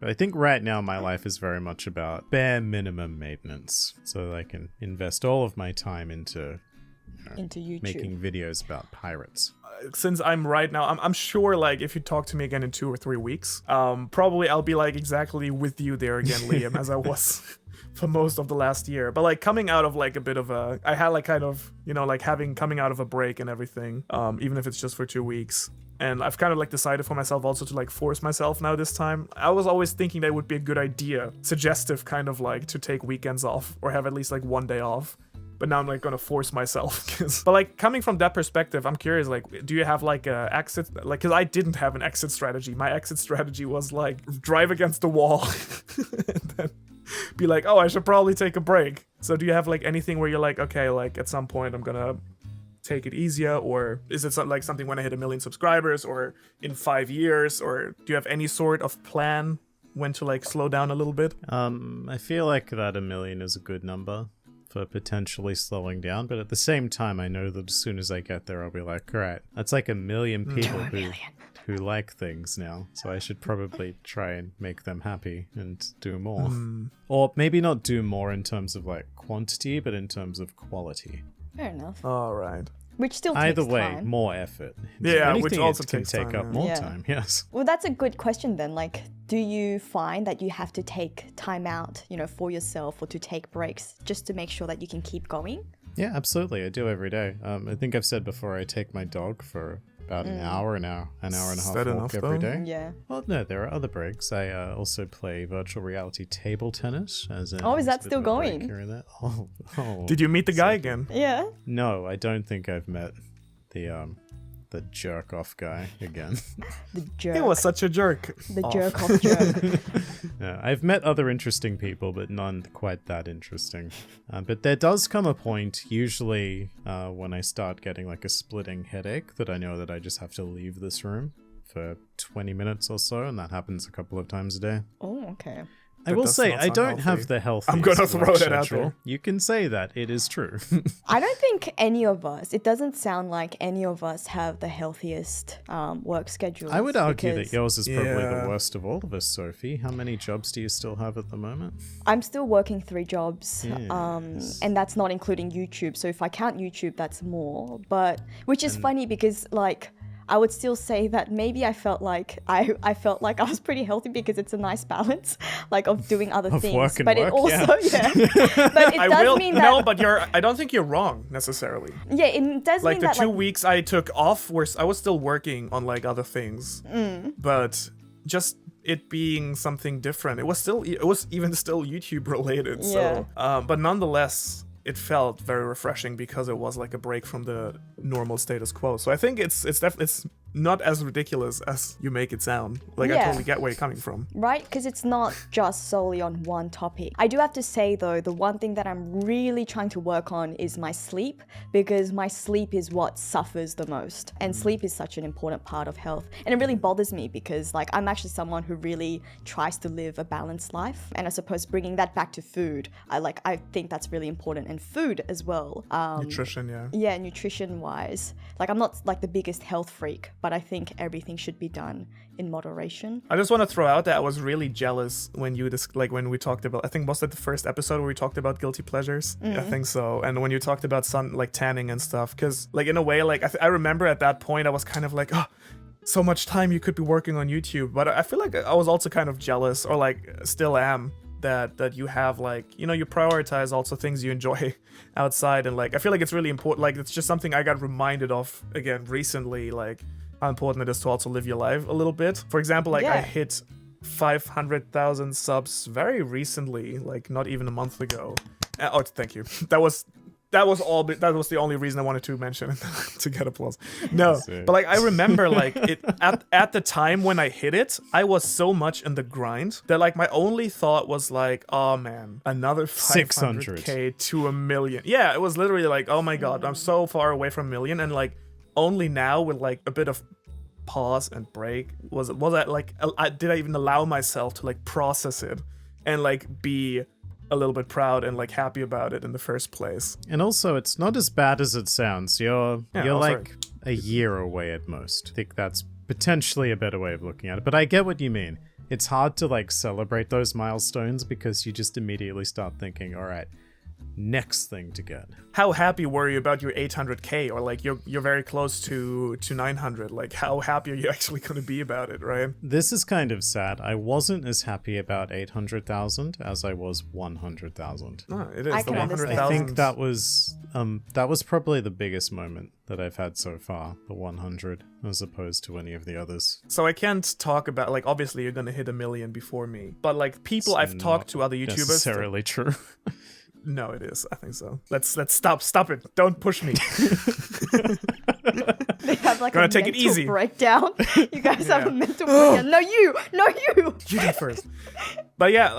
But I think right now my life is very much about bare minimum maintenance, so that I can invest all of my time into YouTube. making videos about pirates. Since I'm right now, I'm sure like if you talk to me again in 2 or 3 weeks, probably I'll be like exactly with you there again, Liam, as I was for most of the last year. But like coming out of like a bit of I had like kind of, you know, like coming out of a break and everything, even if it's just for 2 weeks. And I've kind of like decided for myself also to like force myself now this time. I was always thinking that it would be a good idea, suggestive kind of like to take weekends off or have at least like 1 day off. But now I'm like gonna force myself. But like coming from that perspective, I'm curious, like, do you have like a exit? Like, cause I didn't have an exit strategy. My exit strategy was like drive against the wall and then be like, oh, I should probably take a break. So do you have like anything where you're like, okay, like at some point I'm gonna take it easier, or is it like something when I hit 1 million subscribers or in 5 years, or do you have any sort of plan when to like slow down a little bit? I feel like that 1 million is a good number for potentially slowing down, but at the same time I know that as soon as I get there I'll be like, alright, that's like 1 million people who like things now, so I should probably try and make them happy and do more. Or maybe not do more in terms of like quantity, but in terms of quality. Fair enough. All right. Which still takes Either way, time. more effort. Yeah, Anything which also can takes take time, up yeah. more Yeah. time, yes. Well, that's a good question then. Like, do you find that you have to take time out, you know, for yourself or to take breaks just to make sure that you can keep going? Yeah, absolutely. I do every day. I think I've said before I take my dog for about an hour and a half Is that walk enough, every though? day. Yeah. Well, no, there are other breaks. I also play virtual reality table tennis. As Oh, is that a bit still of a break going? here and there. Oh. Did you meet the guy again? Yeah. No, I don't think I've met the jerk off guy again. The jerk. He was such a jerk. the off. jerk off jerk. Yeah, I've met other interesting people, but none quite that interesting. But there does come a point, usually when I start getting like a splitting headache, that I know that I just have to leave this room for 20 minutes or so, and that happens a couple of times a day. Oh, okay. I will does say, not I sound don't healthy. have the healthiest I'm gonna throw work that out schedule. there. You can say that, it is true. I don't think any of us, it doesn't sound like any of us have the healthiest work schedule. I would argue that yours is probably Yeah. the worst of all of us, Sophie. How many jobs do you still have at the moment? I'm still working 3 jobs, Yes. and that's not including YouTube. So if I count YouTube, that's more. But which is funny because like I would still say that maybe I felt like I felt like I was pretty healthy because it's a nice balance, like of doing other Of things. work and but work, it also but it I does will mean that no, but I don't think you're wrong necessarily. yeah, it does Like mean the that 2 like, weeks I took off, I was still working on like other things, but just it being something different. It was even still YouTube related. So, but nonetheless, it felt very refreshing because it was like a break from the normal status quo. So I think it's not as ridiculous as you make it sound. Like I Yeah. totally get where you're coming from. right? Because it's not just solely on one topic. I do have to say though, the one thing that I'm really trying to work on is my sleep, because my sleep is what suffers the most. And sleep is such an important part of health. And it really bothers me because like I'm actually someone who really tries to live a balanced life. And I suppose bringing that back to food, I think that's really important. And food as well. Nutrition, yeah. Yeah, nutrition wise. Like I'm not like the biggest health freak, but I think everything should be done in moderation. I just want to throw out that I was really jealous when when we talked about, I think was that the first episode where we talked about guilty pleasures? I think so. And when you talked about tanning and stuff, because like in a way, like I remember at that point I was kind of like, oh, so much time you could be working on YouTube. But I feel like I was also kind of jealous, or like still am, that you have like, you know, you prioritize also things you enjoy outside. And like I feel like it's really important. Like it's just something I got reminded of again recently, like how important it is to also live your life a little bit. For example, like I Yeah. hit 500,000 subs very recently, like not even a month ago. Oh, thank you. That was the only reason I wanted to mention it to get applause. No, but like I remember like it at the time when I hit it, I was so much in the grind that like my only thought was like, oh man, another 500k to 1 million. Yeah, it was literally like, oh my god, I'm so far away from 1 million, and like only now with like a bit of pause and break was that like did I even allow myself to like process it and like be a little bit proud and like happy about it in the first place. And also, it's not as bad as it sounds. You're oh, like a year away at most. I think that's potentially a better way of looking at it. But I get what you mean. it's hard to like celebrate those milestones because you just immediately start thinking, all right, next thing to get. How happy were you about your 800k, or like you're very close to 900? Like, how happy are you actually going to be about it, right? This is kind of sad. I wasn't as happy about 800,000 as I was 100,000. No, it is I the can understand. 100,000. I think that was probably the biggest moment that I've had so far, the 100, as opposed to any of the others. So I can't talk about, like, obviously you're gonna hit 1 million before me, but like people I've talked to, other YouTubers. Necessarily true. No, it is. I think so. Let's stop it. Don't push me. They have like Gonna a take it mental easy. breakdown. You guys have a mental breakdown. No, you. You did first. But yeah,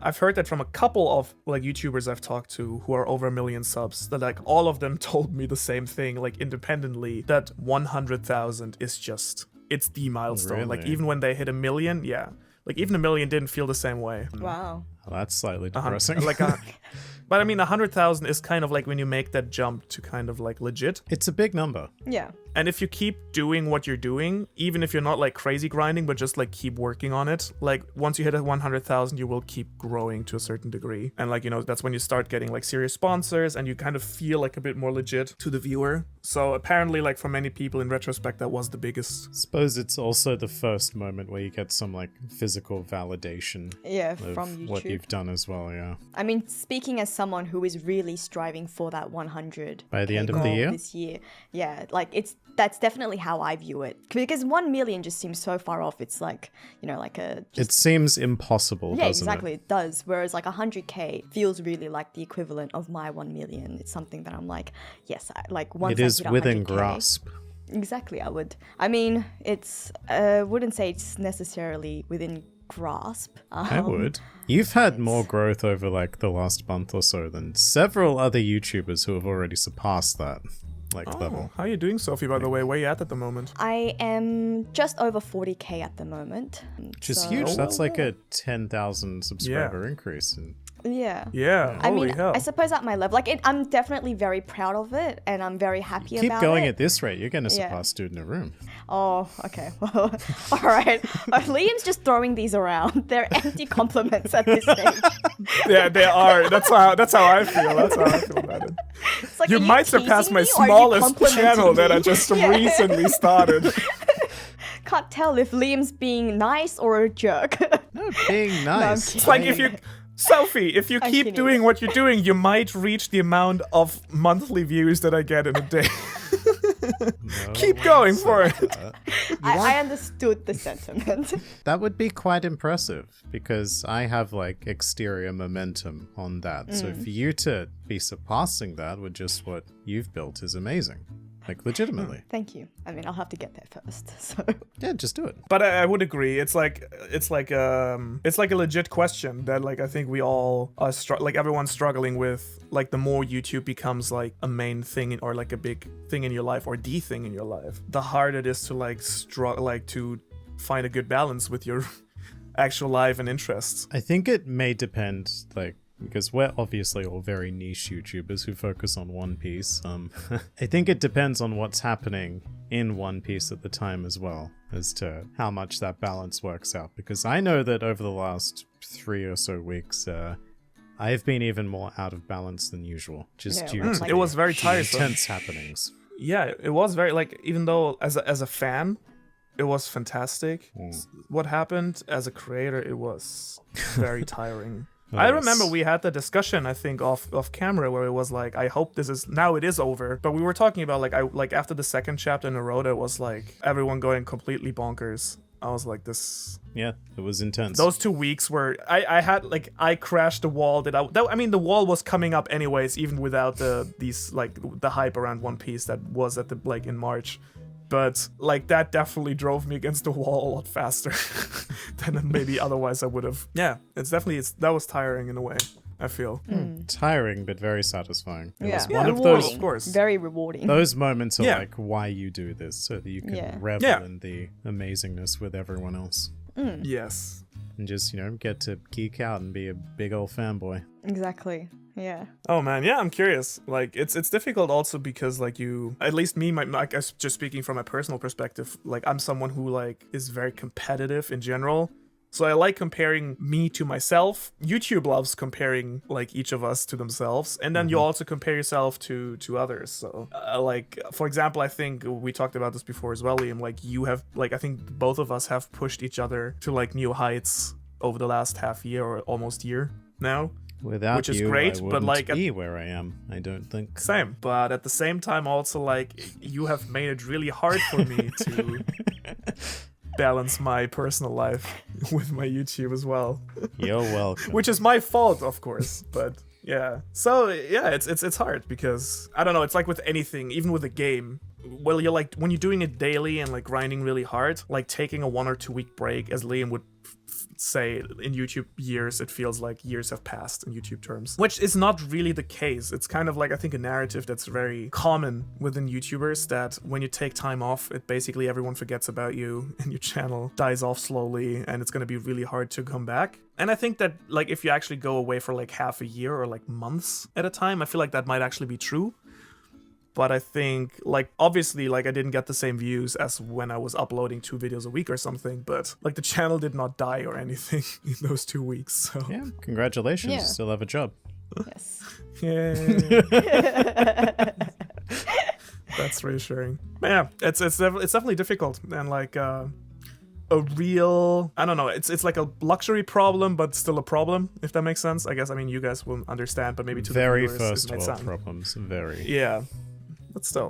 I've heard that from a couple of like YouTubers I've talked to who are over 1 million subs, that like all of them told me the same thing, like independently, that 100,000 is just, it's the milestone. Like Really? even when they hit 1 million, yeah, like even 1 million didn't feel the same way. Wow. Well, that's slightly Uh-huh. depressing. But I mean, 100,000 is kind of like when you make that jump to kind of like legit. It's a big number. Yeah. And if you keep doing what you're doing, even if you're not like crazy grinding, but just like keep working on it, like once you hit 100,000, you will keep growing to a certain degree. And like, you know, that's when you start getting like serious sponsors and you kind of feel like a bit more legit to the viewer. So apparently, like for many people in retrospect, that was the biggest. Suppose it's also the first moment where you get some like physical validation Yeah, of from YouTube. what you've done as well, yeah. I mean, speaking as someone who is really striving for that 100 By the end of the goal year? this year, yeah, like that's definitely how I view it, because 1 million just seems so far off. It's like, you know, like a It seems impossible, yeah, doesn't exactly, it? it does. Whereas like 100k feels really like the equivalent of my 1 million. It's something that I'm like, yes, like once It I is hit within 100K, grasp. Exactly, I mean, it's wouldn't say it's necessarily within grasp. I would. You've had more growth over like the last month or so than several other YouTubers who have already surpassed that level. How are you doing, Sophie, by the way? Where are you at the moment? I am just over 40k at the moment. Which is so- huge. That's like a 10,000 subscriber increase. And Yeah. Yeah, I holy mean, hell. I suppose at my level, like, I'm definitely very proud of it, and I'm very happy keep about going it. at this rate, you're going to Yeah. surpass Dude in a Room. Oh, okay. Well, all right. Liam's just throwing these around. They're empty compliments at this stage. Yeah, they are. That's how I feel. That's how I feel about it. It's like, You are might surpass teasing my me or are you smallest complimenting channel that me? I just Yeah. recently started. Can't tell if Liam's being nice or a jerk. No, being nice. kidding. It's like if you, Sophie, if you I'm keep kidding. doing what you're doing, you might reach the amount of monthly views that I get in a day. No Keep one going said for it. that. I understood the sentiment. That would be quite impressive because I have like exterior momentum on that. So for you to be surpassing that with just what you've built is amazing. Like legitimately. Thank you. I mean, I'll have to get there first. So Yeah, just do it. But I would agree. It's like a legit question that like I think we all are like everyone's struggling with. Like the more YouTube becomes like a main thing or like a big thing in your life or the thing in your life, the harder it is to like to find a good balance with your actual life and interests. I think it may depend, like, because we're obviously all very niche YouTubers who focus on One Piece. I think it depends on what's happening in One Piece at the time as well, as to how much that balance works out. Because I know that over the last 3 or so weeks, I've been even more out of balance than usual, just Yeah, due well, to like- It was very the tiresome. intense happenings. Yeah, it was very like even though as a fan, it was fantastic. What happened as a creator, it was very tiring. Oh, I yes. remember we had the discussion, I think, off camera where it was like, I hope it is over. But we were talking about like after the second chapter in Naruto, it was like everyone going completely bonkers. I was like, this. Yeah, it was intense. Those 2 weeks where I crashed the wall I mean the wall was coming up anyways, even without the hype around One Piece that was at the like in March. But like that definitely drove me against the wall a lot faster than maybe otherwise I would have. Yeah, that was tiring in a way, I feel. Tiring, but very satisfying. It was yeah, one of rewarding. those Of course. Very rewarding. Those moments are Yeah. like why you do this, so that you can Yeah. revel Yeah. in the amazingness with everyone else. Yes. And just, get to geek out and be a big old fanboy. Exactly. Yeah. Oh man, yeah, I'm curious. Like it's difficult also because like at least me, I guess just speaking from my personal perspective, like I'm someone who like is very competitive in general. So I like comparing me to myself. YouTube loves comparing like each of us to themselves, and then you also compare yourself to others. So like for example, I think we talked about this before as well, Liam. Like you have like I think both of us have pushed each other to like new heights over the last half year or almost year now. Without which is you, great, I but like be where I am. I don't think. Same, but at the same time, also like you have made it really hard for me to balance my personal life with my YouTube as well. You're welcome. Which is my fault, of course, but yeah. So yeah, it's hard because I don't know. It's like with anything, even with a game. Well, you're like when you're doing it daily and like grinding really hard, like taking a 1 or 2 week break, as Liam would say in YouTube years, it feels like years have passed in YouTube terms, which is not really the case. It's kind of like I think a narrative that's very common within YouTubers, that when you take time off, it basically everyone forgets about you and your channel dies off slowly, and it's going to be really hard to come back. And I think that like if you actually go away for like half a year or like months at a time, I feel like that might actually be true. But I think, like, obviously, like, I didn't get the same views as when I was uploading 2 videos a week or something, but, like, the channel did not die or anything in those 2 weeks, so... Yeah, congratulations. Yeah. Still have a job. Yes. Yeah. That's reassuring. But yeah, it's definitely difficult, and, like, a real... I don't know, it's like a luxury problem, but still a problem, if that makes sense. I guess, I mean, you guys will understand, but maybe to Very the viewers, first it might world sound... problems. Very. Yeah. But still.